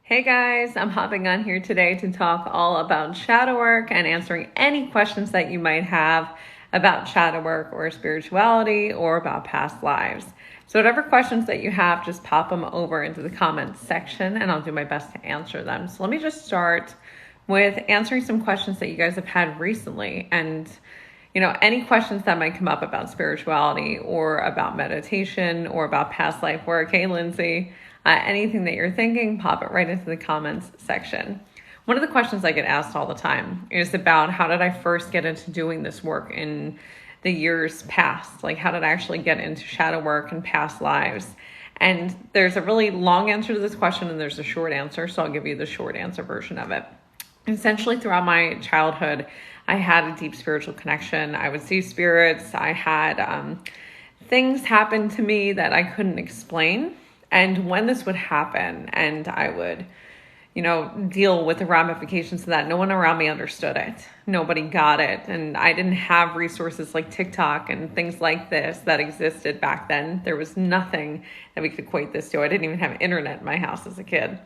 Hey guys, I'm hopping on here today to talk all about shadow work and answering any questions that you might have about shadow work or spirituality or about past lives. So whatever questions that you have, just pop them over into the comments section and I'll do my best to answer them. So let me just start with answering some questions that you guys have had recently, and any questions that might come up about spirituality or about meditation or about past life work. Hey, Lindsay, anything that you're thinking, pop it right into the comments section. One of the questions I get asked all the time is about how did I first get into doing this work in the years past? Like, how did I actually get into shadow work and past lives? And there's a really long answer to this question and there's a short answer. So I'll give you the short answer version of it. Essentially, throughout my childhood, I had a deep spiritual connection. I would see spirits. I had things happen to me that I couldn't explain. And when this would happen and I would, deal with the ramifications of that, no one around me understood it. Nobody got it. And I didn't have resources like TikTok and things like this that existed back then. There was nothing that we could equate this to. I didn't even have internet in my house as a kid.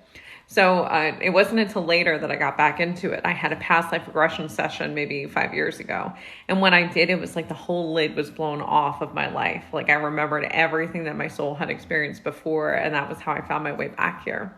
So it wasn't until later that I got back into it. I had a past life regression session maybe 5 years ago. And when I did, it was like the whole lid was blown off of my life. Like, I remembered everything that my soul had experienced before. And that was how I found my way back here.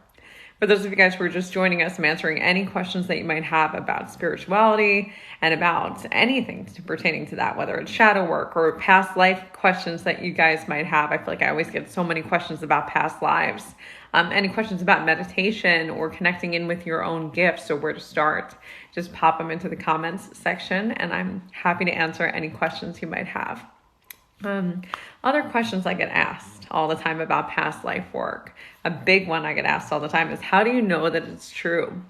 For those of you guys who are just joining us, I'm answering any questions that you might have about spirituality and about anything pertaining to that, whether it's shadow work or past life questions that you guys might have. I feel like I always get so many questions about past lives. Any questions about meditation or connecting in with your own gifts or where to start, just pop them into the comments section and I'm happy to answer any questions you might have. Other questions I get asked all the time about past life work. A big one I get asked all the time is, how do you know that it's true?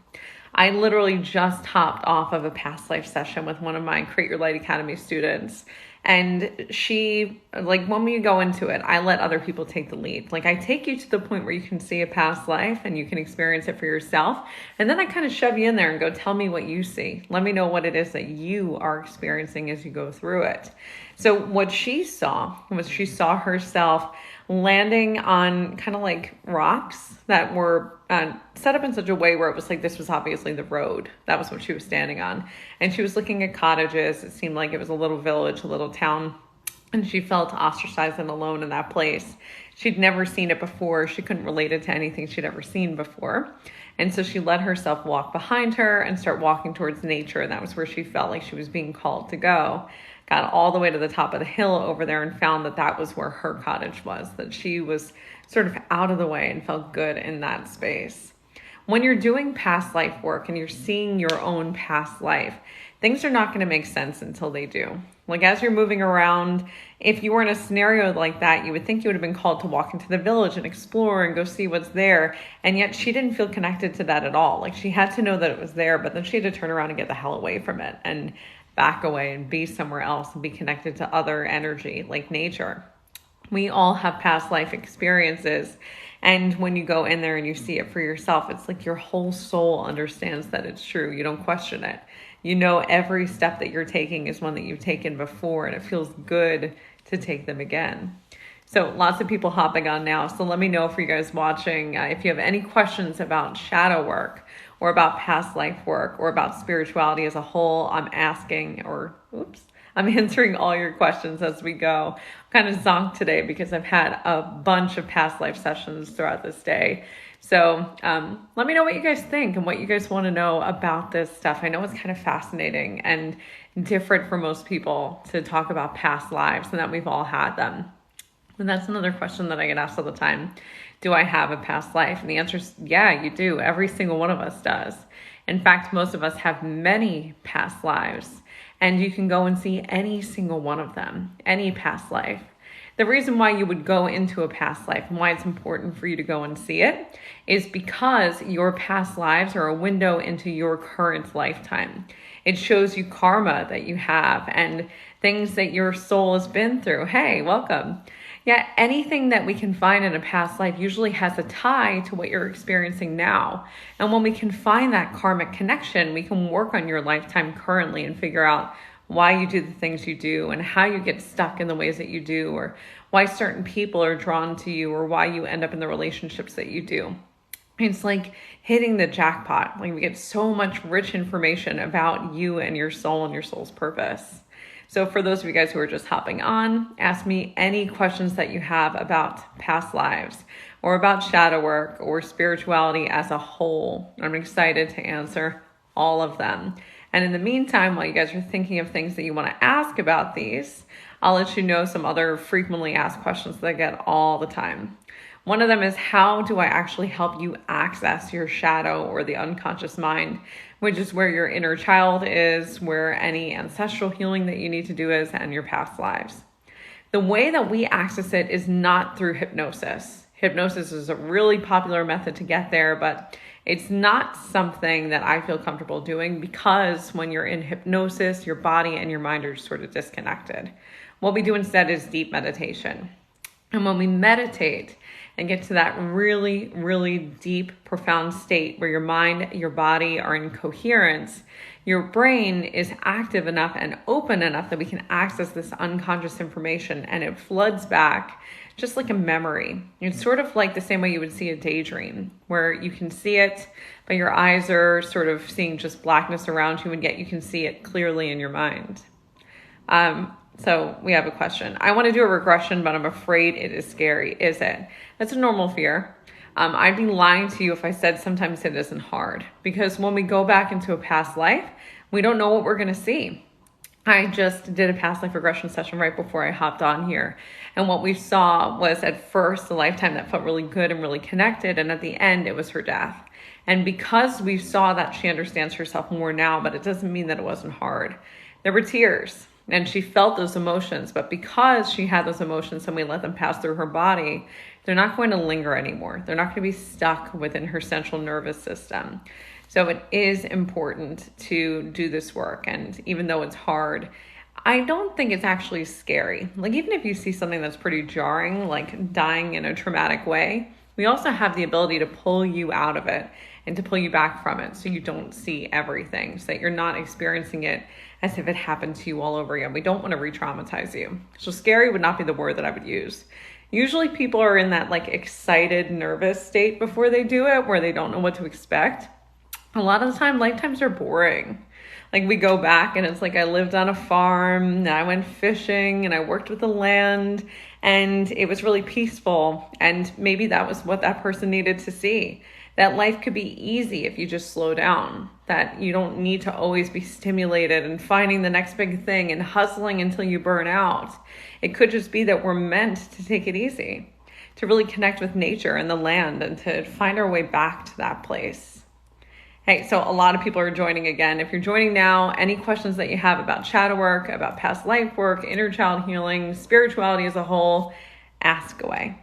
I literally just hopped off of a past life session with one of my Create Your Light Academy students. And she, when we go into it, I let other people take the lead. I take you to the point where you can see a past life and you can experience it for yourself. And then I kind of shove you in there and go, tell me what you see. Let me know what it is that you are experiencing as you go through it. So what she saw was she saw herself landing on kind of like rocks that were set up in such a way where it was like this was obviously the road. That was what she was standing on. And she was looking at cottages. It seemed like it was a little village, a little town. And she felt ostracized and alone in that place. She'd never seen it before. She couldn't relate it to anything she'd ever seen before. And so she let herself walk behind her and start walking towards nature. And that was where she felt like she was being called to go. Got all the way to the top of the hill over there and found that that was where her cottage was, that she was sort of out of the way and felt good in that space. When you're doing past life work and you're seeing your own past life, things are not going to make sense until they do. As you're moving around, if you were in a scenario like that, you would think you would have been called to walk into the village and explore and go see what's there. And yet she didn't feel connected to that at all. She had to know that it was there, but then she had to turn around and get the hell away from it and back away and be somewhere else and be connected to other energy like nature. We all have past life experiences. And when you go in there and you see it for yourself, it's like your whole soul understands that it's true. You don't question it. You know every step that you're taking is one that you've taken before, and it feels good to take them again. So lots of people hopping on now. So let me know for you guys watching if you have any questions about shadow work or about past life work or about spirituality as a whole. I'm answering all your questions as we go. I'm kind of zonked today because I've had a bunch of past life sessions throughout this day. So let me know what you guys think and what you guys want to know about this stuff. I know it's kind of fascinating and different for most people to talk about past lives and that we've all had them. And that's another question that I get asked all the time. Do I have a past life? And the answer is, yeah, you do. Every single one of us does. In fact, most of us have many past lives, and you can go and see any single one of them, any past life. The reason why you would go into a past life and why it's important for you to go and see it is because your past lives are a window into your current lifetime. It shows you karma that you have and things that your soul has been through. Hey, welcome. Yeah, anything that we can find in a past life usually has a tie to what you're experiencing now. And when we can find that karmic connection, we can work on your lifetime currently and figure out why you do the things you do and how you get stuck in the ways that you do, or why certain people are drawn to you, or why you end up in the relationships that you do. It's like hitting the jackpot. Like we get so much rich information about you and your soul and your soul's purpose. So for those of you guys who are just hopping on, ask me any questions that you have about past lives or about shadow work or spirituality as a whole. I'm excited to answer all of them. And in the meantime, while you guys are thinking of things that you want to ask about these, I'll let you know some other frequently asked questions that I get all the time. One of them is, how do I actually help you access your shadow or the unconscious mind, which is where your inner child is, where any ancestral healing that you need to do is, and your past lives. The way that we access it is not through hypnosis. Hypnosis is a really popular method to get there, but it's not something that I feel comfortable doing, because when you're in hypnosis, your body and your mind are sort of disconnected. What we do instead is deep meditation. And when we meditate and get to that really, really deep, profound state where your mind, your body are in coherence, your brain is active enough and open enough that we can access this unconscious information, and it floods back just like a memory. It's sort of like the same way you would see a daydream, where you can see it, but your eyes are sort of seeing just blackness around you, and yet you can see it clearly in your mind. So we have a question. I want to do a regression, but I'm afraid it is scary. Is it? That's a normal fear. I'd be lying to you if I said sometimes it isn't hard, because when we go back into a past life, we don't know what we're going to see. I just did a past life regression session right before I hopped on here. And what we saw was, at first, a lifetime that felt really good and really connected. And at the end, it was her death. And because we saw that she understands herself more now, but it doesn't mean that it wasn't hard. There were tears. And she felt those emotions, but because she had those emotions and we let them pass through her body, they're not going to linger anymore. They're not going to be stuck within her central nervous system. So it is important to do this work. And even though it's hard, I don't think it's actually scary. Like, even if you see something that's pretty jarring, like dying in a traumatic way, we also have the ability to pull you out of it and to pull you back from it, so you don't see everything, so that you're not experiencing it as if it happened to you all over again. We don't want to re-traumatize you. So scary would not be the word that I would use. Usually people are in that like excited, nervous state before they do it, where they don't know what to expect. A lot of the time, lifetimes are boring. Like, we go back and it's like, I lived on a farm, and I went fishing, and I worked with the land, and it was really peaceful. And maybe that was what that person needed to see. That life could be easy if you just slow down. That you don't need to always be stimulated and finding the next big thing and hustling until you burn out. It could just be that we're meant to take it easy, to really connect with nature and the land, and to find our way back to that place. Hey, so a lot of people are joining again. If you're joining now, any questions that you have about shadow work, about past life work, inner child healing, spirituality as a whole, ask away.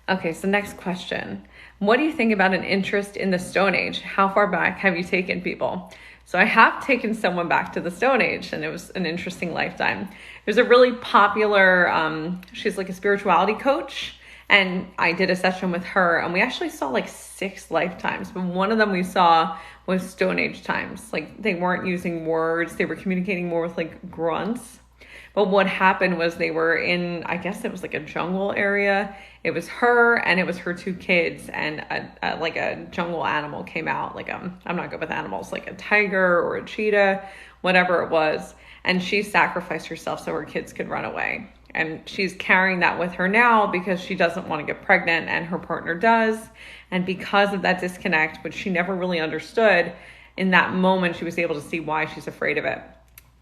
Okay, so next question. What do you think about an interest in the Stone Age? How far back have you taken people? So I have taken someone back to the Stone Age, and it was an interesting lifetime. There's a really popular, she's like a spirituality coach, and I did a session with her, and we actually saw like 6 lifetimes, but one of them we saw was Stone Age times. Like, they weren't using words, they were communicating more with like grunts. But what happened was, they were in, I guess it was like a jungle area. It was her and it was her 2 kids, and like a jungle animal came out. Like, I'm not good with animals, like a tiger or a cheetah, whatever it was. And she sacrificed herself so her kids could run away. And she's carrying that with her now because she doesn't want to get pregnant, and her partner does. And because of that disconnect, which she never really understood, in that moment, she was able to see why she's afraid of it.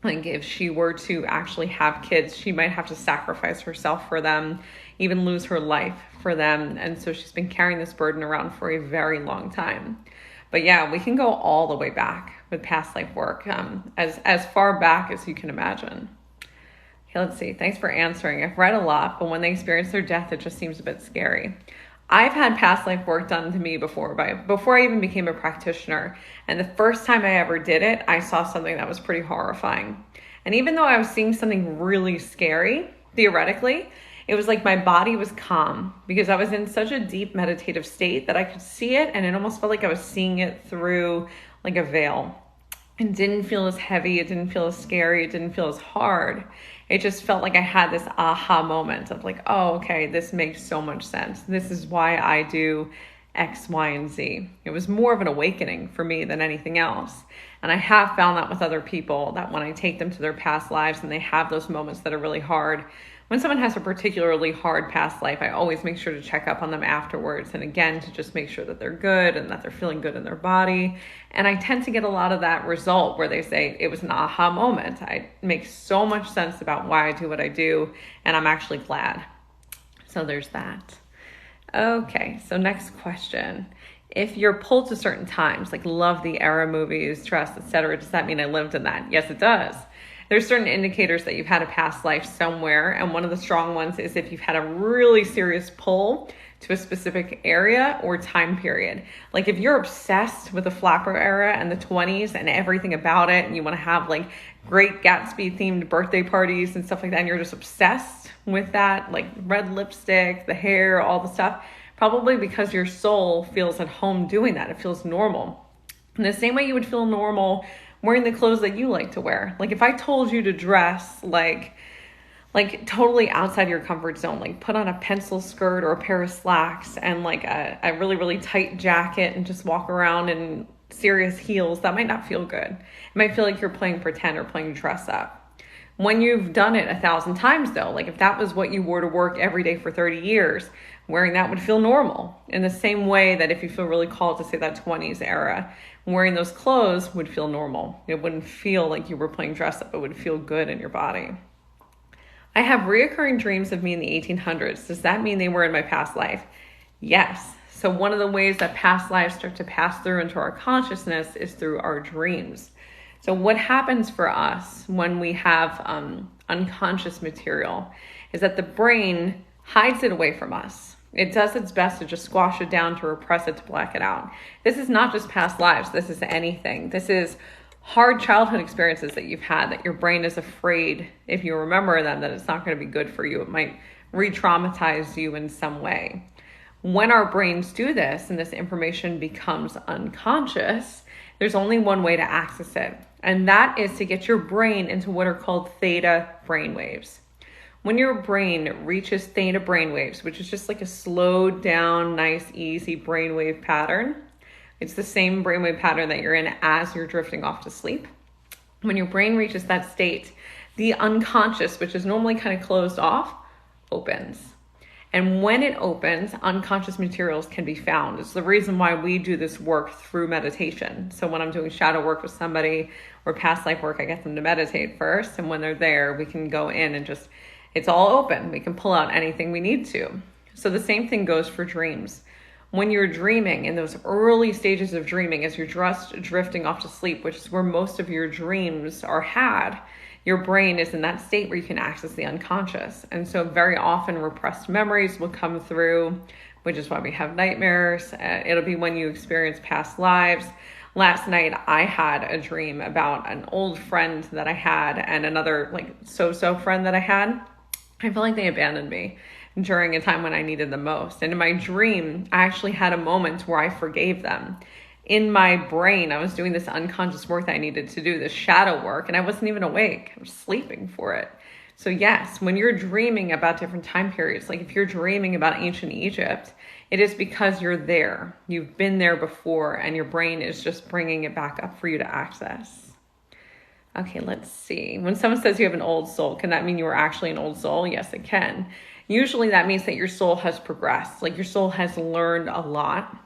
Like, if she were to actually have kids, she might have to sacrifice herself for them, even lose her life for them. And so she's been carrying this burden around for a very long time. But yeah, we can go all the way back with past life work, as far back as you can imagine. Okay, let's see. Thanks for answering. I've read a lot, but when they experience their death, it just seems a bit scary. I've had past life work done to me before I even became a practitioner. And the first time I ever did it, I saw something that was pretty horrifying. And even though I was seeing something really scary, theoretically, it was like my body was calm, because I was in such a deep meditative state that I could see it, and it almost felt like I was seeing it through like a veil. It didn't feel as heavy, it didn't feel as scary, it didn't feel as hard. It just felt like I had this aha moment of like, oh, okay, this makes so much sense. This is why I do X, Y, and Z. It was more of an awakening for me than anything else. And I have found that with other people, that when I take them to their past lives and they have those moments that are really hard, when someone has a particularly hard past life, I always make sure to check up on them afterwards. And again, to just make sure that they're good and that they're feeling good in their body. And I tend to get a lot of that result where they say it was an aha moment. It makes so much sense about why I do what I do, and I'm actually glad. So there's that. Okay, so next question. If you're pulled to certain times, like love the era movies, trust, etc., does that mean I lived in that? Yes, it does. There's certain indicators that you've had a past life somewhere, and one of the strong ones is if you've had a really serious pull to a specific area or time period. Like if you're obsessed with the flapper era and the 20s and everything about it, and you want to have like great Gatsby themed birthday parties and stuff like that, and you're just obsessed with that, like red lipstick, the hair, all the stuff, probably because your soul feels at home doing that. It feels normal. In the same way you would feel normal wearing the clothes that you like to wear. Like if I told you to dress like totally outside your comfort zone, like put on a pencil skirt or a pair of slacks and like a really, really tight jacket and just walk around in serious heels, that might not feel good. It might feel like you're playing pretend or playing dress up. When you've done it 1,000 times though, like if that was what you wore to work every day for 30 years, wearing that would feel normal. In the same way that if you feel really called to say that 20s era, wearing those clothes would feel normal. It wouldn't feel like you were playing dress up. It would feel good in your body. I have reoccurring dreams of me in the 1800s. Does that mean they were in my past life? Yes. So one of the ways that past lives start to pass through into our consciousness is through our dreams. So what happens for us when we have unconscious material is that the brain hides it away from us. It does its best to just squash it down, to repress it, to black it out. This is not just past lives. This is anything. This is hard childhood experiences that you've had that your brain is afraid, if you remember them, that it's not going to be good for you. It might re-traumatize you in some way. When our brains do this and this information becomes unconscious, there's only one way to access it. And that is to get your brain into what are called theta brainwaves. When your brain reaches theta brainwaves, which is just like a slowed down, nice, easy brainwave pattern, it's the same brainwave pattern that you're in as you're drifting off to sleep. When your brain reaches that state, the unconscious, which is normally kind of closed off, opens. And when it opens, unconscious materials can be found. It's the reason why we do this work through meditation. So when I'm doing shadow work with somebody or past life work, I get them to meditate first. And when they're there, we can go in and just, it's all open. We can pull out anything we need to. So the same thing goes for dreams. When you're dreaming, in those early stages of dreaming, as you're just drifting off to sleep, which is where most of your dreams are had, your brain is in that state where you can access the unconscious. And so very often repressed memories will come through, which is why we have nightmares. It'll be when you experience past lives. Last night, I had a dream about an old friend that I had and another like so-so friend that I had. I feel like they abandoned me during a time when I needed them most. And in my dream, I actually had a moment where I forgave them. In my brain, I was doing this unconscious work that I needed to do, this shadow work, and I wasn't even awake. I was sleeping for it. So yes, when you're dreaming about different time periods, like if you're dreaming about ancient Egypt, it is because you're there. You've been there before, and your brain is just bringing it back up for you to access. Okay, let's see. When someone says you have an old soul, can that mean you were actually an old soul? Yes, it can. Usually that means that your soul has progressed, like your soul has learned a lot.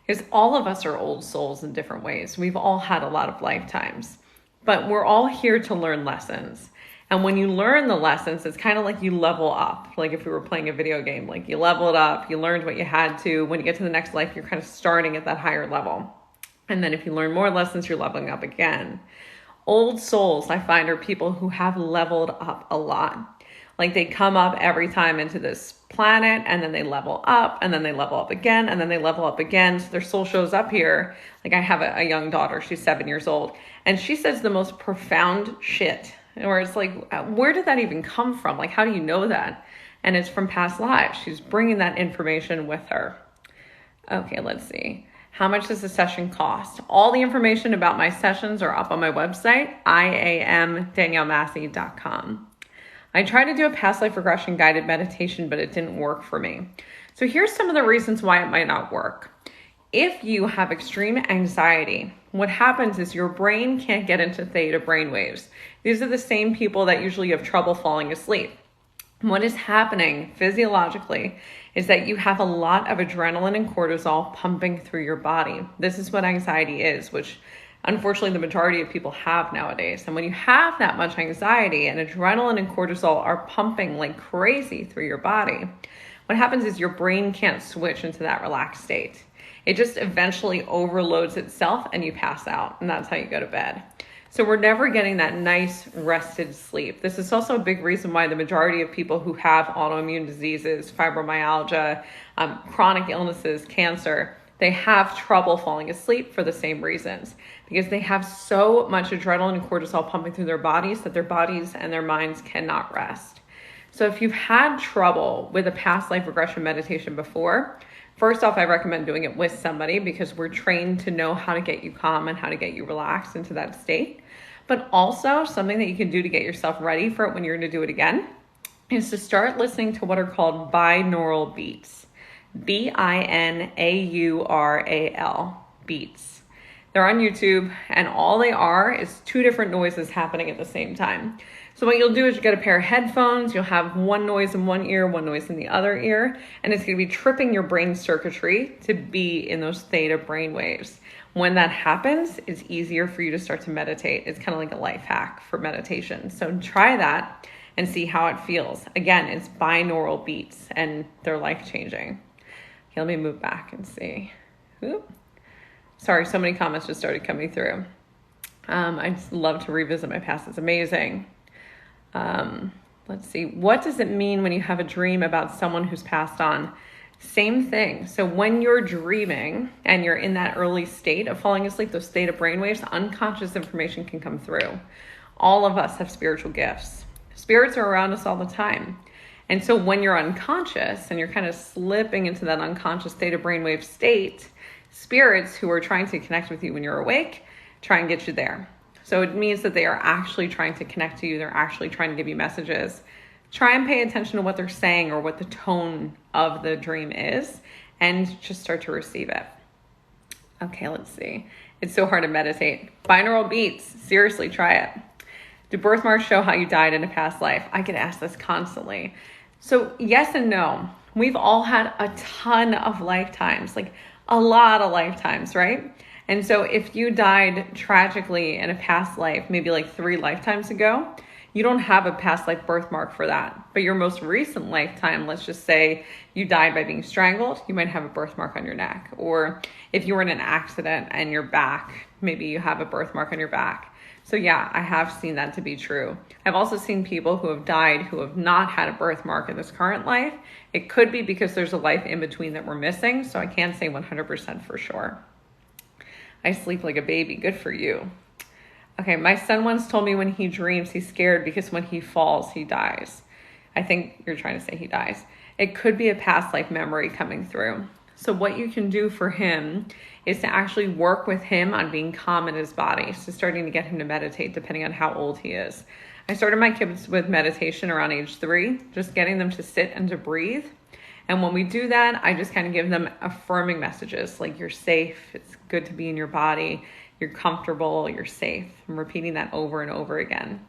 Because all of us are old souls in different ways. We've all had a lot of lifetimes, but we're all here to learn lessons. And when you learn the lessons, it's kind of like you level up. Like if we were playing a video game, like you level it up, you learned what you had to. When you get to the next life, you're kind of starting at that higher level. And then if you learn more lessons, you're leveling up again. Old souls, I find, are people who have leveled up a lot. Like they come up every time into this planet and then they level up and then they level up again and then they level up again. So their soul shows up here. Like I have a young daughter, she's 7 years old, and she says the most profound shit. Where it's like, where did that even come from? Like, how do you know that? And it's from past lives. She's bringing that information with her. Okay, let's see. How much does a session cost? All the information about my sessions are up on my website, iamdaniellemassi.com. I tried to do a past life regression guided meditation, but it didn't work for me. So here's some of the reasons why it might not work. If you have extreme anxiety, what happens is your brain can't get into theta brainwaves. These are the same people that usually have trouble falling asleep. What is happening physiologically is that you have a lot of adrenaline and cortisol pumping through your body. This is what anxiety is, which unfortunately the majority of people have nowadays. And when you have that much anxiety and adrenaline and cortisol are pumping like crazy through your body, what happens is your brain can't switch into that relaxed state. It just eventually overloads itself and you pass out, and that's how you go to bed. So we're never getting that nice rested sleep. This is also a big reason why the majority of people who have autoimmune diseases, fibromyalgia, chronic illnesses, cancer, they have trouble falling asleep for the same reasons, because they have so much adrenaline and cortisol pumping through their bodies that their bodies and their minds cannot rest. So if you've had trouble with a past life regression meditation before, first off, I recommend doing it with somebody, because we're trained to know how to get you calm and how to get you relaxed into that state. But also something that you can do to get yourself ready for it when you're going to do it again is to start listening to what are called binaural beats. B-I-N-A-U-R-A-L, beats. They're on YouTube, and all they are is two different noises happening at the same time. So what you'll do is you get a pair of headphones, you'll have one noise in one ear, one noise in the other ear, and it's going to be tripping your brain circuitry to be in those theta brain waves. When that happens, it's easier for you to start to meditate. It's kind of like a life hack for meditation. So try that and see how it feels. Again, it's binaural beats, and they're life-changing. Okay, let me move back and see. Oop. Sorry, so many comments just started coming through. I just love to revisit my past. It's amazing. Let's see. What does it mean when you have a dream about someone who's passed on? Same thing. So when you're dreaming and you're in that early state of falling asleep, those theta brainwaves, unconscious information can come through. All of us have spiritual gifts. Spirits are around us all the time. And so when you're unconscious and you're kind of slipping into that unconscious theta brainwave state, spirits who are trying to connect with you when you're awake try and get you there. So it means that they are actually trying to connect to you. They're actually trying to give you messages. Try and pay attention to what they're saying or what the tone of the dream is, and just start to receive it. Okay, let's see. It's so hard to meditate. Binaural beats. Seriously, try it. Do birthmarks show how you died in a past life? I get asked this constantly. So yes and no. We've all had a ton of lifetimes, like a lot of lifetimes, right? And so if you died tragically in a past life, maybe like 3 lifetimes ago, you don't have a past life birthmark for that. But your most recent lifetime, let's just say you died by being strangled, you might have a birthmark on your neck. Or if you were in an accident and your back, maybe you have a birthmark on your back. So yeah, I have seen that to be true. I've also seen people who have died who have not had a birthmark in this current life. It could be because there's a life in between that we're missing, so I can't say 100% for sure. I sleep like a baby. Good for you. Okay, my son once told me when he dreams, he's scared because when he falls, he dies. I think you're trying to say he dies. It could be a past life memory coming through. So what you can do for him is to actually work with him on being calm in his body. So starting to get him to meditate depending on how old he is. I started my kids with meditation around age 3, just getting them to sit and to breathe. And when we do that, I just kind of give them affirming messages like you're safe, it's good to be in your body, you're comfortable, you're safe. I'm repeating that over and over again.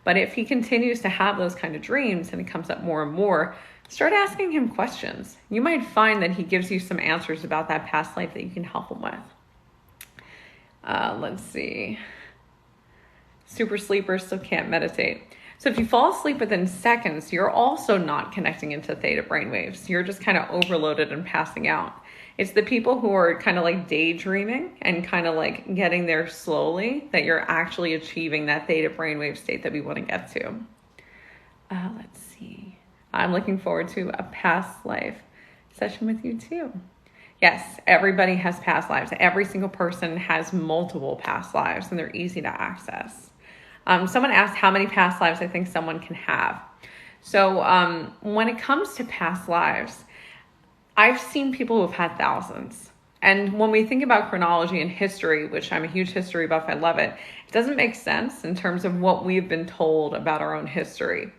But if he continues to have those kind of dreams and it comes up more and more, start asking him questions. You might find that he gives you some answers about that past life that you can help him with. Let's see. Super sleepers still can't meditate. So if you fall asleep within seconds, you're also not connecting into theta brainwaves. You're just kind of overloaded and passing out. It's the people who are kind of like daydreaming and kind of like getting there slowly that you're actually achieving that theta brainwave state that we want to get to. Let's see. I'm looking forward to a past life session with you too. Yes, everybody has past lives. Every single person has multiple past lives, and they're easy to access. Someone asked how many past lives I think someone can have. So when it comes to past lives, I've seen people who have had thousands. And when we think about chronology and history, which I'm a huge history buff, I love it, it doesn't make sense in terms of what we've been told about our own history.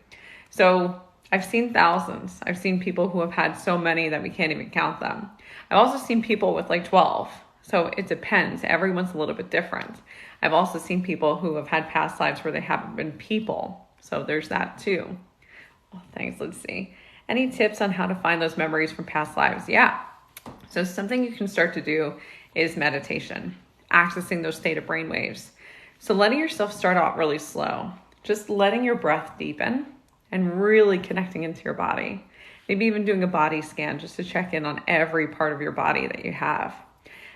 So I've seen thousands. I've seen people who have had so many that we can't even count them. I've also seen people with like 12. So it depends. Everyone's a little bit different. I've also seen people who have had past lives where they haven't been people. So there's that too. Well, thanks. Let's see. Any tips on how to find those memories from past lives? Yeah. So something you can start to do is meditation, accessing those theta brainwaves. So letting yourself start out really slow, just letting your breath deepen and really connecting into your body. Maybe even doing a body scan just to check in on every part of your body that you have.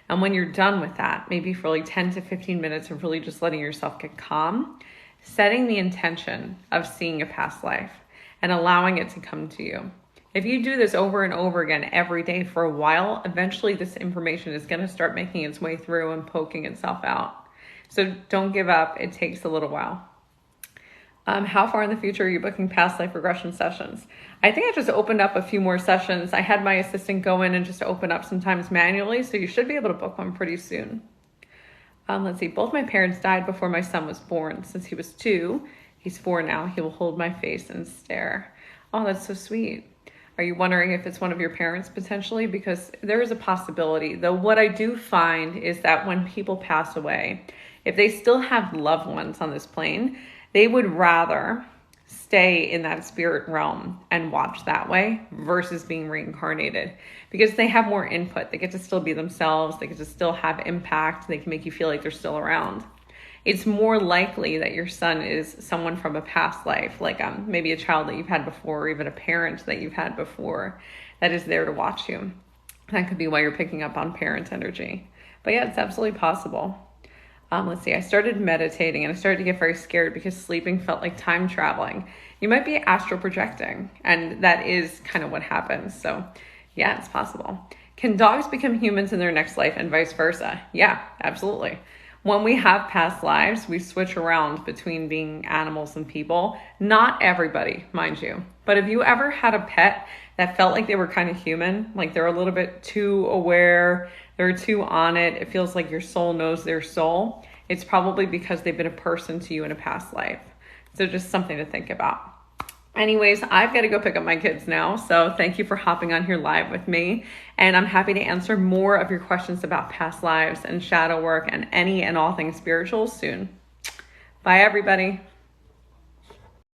And when you're done with that, maybe for like 10 to 15 minutes of really just letting yourself get calm, setting the intention of seeing a past life and allowing it to come to you. If you do this over and over again every day for a while, eventually this information is going to start making its way through and poking itself out. So don't give up. It takes a little while. How far in the future are you booking past life regression sessions? I think I just opened up a few more sessions. I had my assistant go in and just open up sometimes manually, so you should be able to book one pretty soon. Let's see. Both my parents died before my son was born. Since he was 2, he's 4 now. He will hold my face and stare. Oh, that's so sweet. Are you wondering if it's one of your parents potentially? Because there is a possibility. Though what I do find is that when people pass away, if they still have loved ones on this plane, they would rather stay in that spirit realm and watch that way versus being reincarnated, because they have more input. They get to still be themselves. They get to still have impact. They can make you feel like they're still around. It's more likely that your son is someone from a past life, like maybe a child that you've had before, or even a parent that you've had before that is there to watch you. That could be why you're picking up on parent energy. But yeah, it's absolutely possible. Let's see, I started meditating and I started to get very scared because sleeping felt like time traveling. You might be astral projecting, and that is kind of what happens. So yeah, it's possible. Can dogs become humans in their next life and vice versa? Yeah, absolutely. When we have past lives, we switch around between being animals and people. Not everybody, mind you. But if you ever had a pet that felt like they were kind of human, like they're a little bit too aware, they're too on it, it feels like your soul knows their soul, it's probably because they've been a person to you in a past life. So just something to think about. Anyways, I've got to go pick up my kids now. So thank you for hopping on here live with me. And I'm happy to answer more of your questions about past lives and shadow work and any and all things spiritual soon. Bye, everybody.